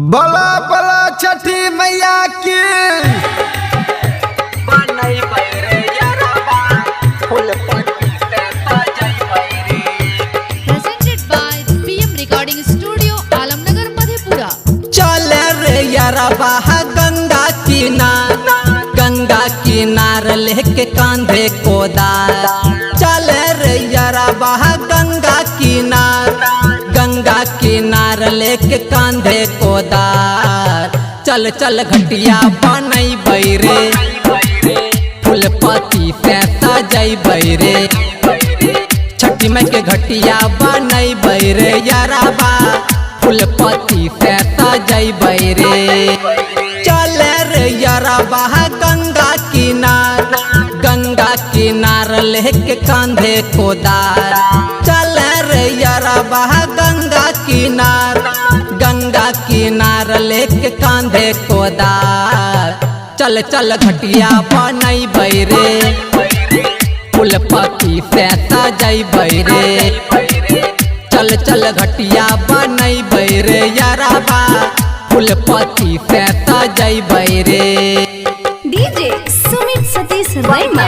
बला बला छठी मैया की Presented by PM Recording Studio, Alamnagar Madhepura. चले रे यारबा गंगा किनार लेके कांधे कोदार। चले रे यारबा गंगा किनार लेके कांधे कोदार। चल चल घटिया बनई बैरे फूलपति से सजई बैरे। छठी माई के घटिया बनई बैरे यारबा फूलपति से सजई बैरे। चले रे यारबा गंगा किनार लेके कांधे कोदार। चले रे यारबा गंगा किनार लेके कांधे कोदार। चल चल घटिया बनई बैरे फूलपति से सजई बैरे। चल चल घटिया बनई बैरे यारबा फूलपति से सजई बैरे। डीजे सुमित सतीश रैमा।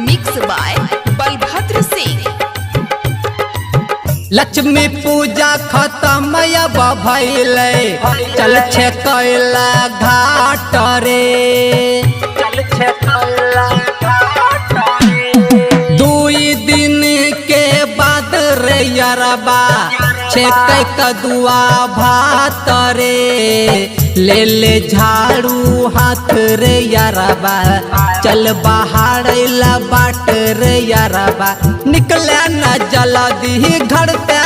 Mixed by Balbhadra Singh. लक्ष्मी पूजा खत्म अब भइले चल छे कैला घाट रे। दुई दिन के बाद रे यारबा छेकै कदुआ भात रे। ले ले झाड़ू हाथ रे यारबा चल बाहर ला बाट रे यारबा। निकले न जल्दी घर से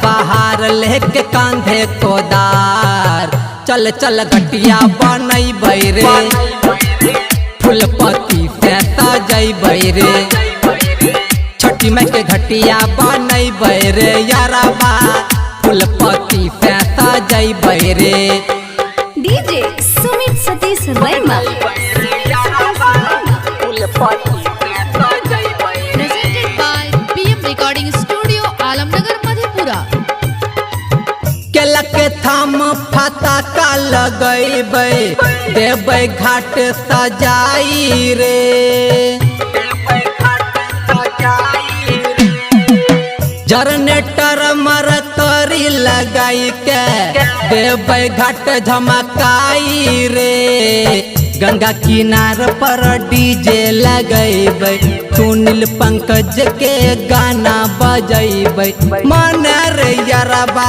बाहर लेके कांधे कोदार। चल चल घटिया बनई बैरे फूलपति से सजई बैरे। छठी माई के घटिया बनई बैरे यारबा फूलपति से सजई बैरे। डीजे सुमित सतीश रैमा। Presented by PM Recording Studio, Alamnagar Madhepura. केला के थाम फता का लगैबै देबै घाट सजाई रे। जनरेटर मरकरी लगाई के देबै घाट झमकाई रे। गंगा किनार पर डीजे लगैबै सुनील पंकज के गाना बजैबै। मन रे यारबा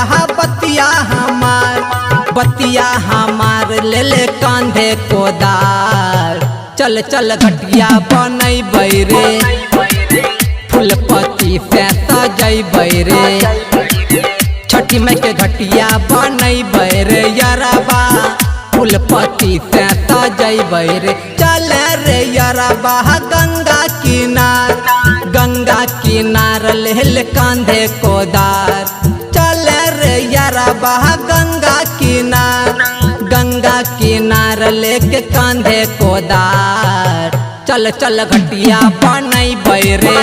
बतिया हमार ले ले कांधे कोदार। चल चल घटिया बनई बैरे फूलपति से सजई बैरे। छठी माई के घटिया बनई बैरे यारबा फूलपति से सजई बैरे। चले रे यारबा गंगा किनार ले ले कांधे कोदार। चले रे यारबा गंगा किनार लेके कांधे कोदार। चल चल घटिया बनई बैरे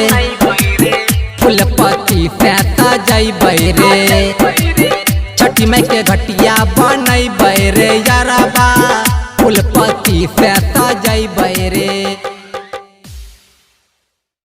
फूलपति से सजई बैरे। छठी माई के घटिया बनई बैरे यारबा फूलपति से सजई बैरे।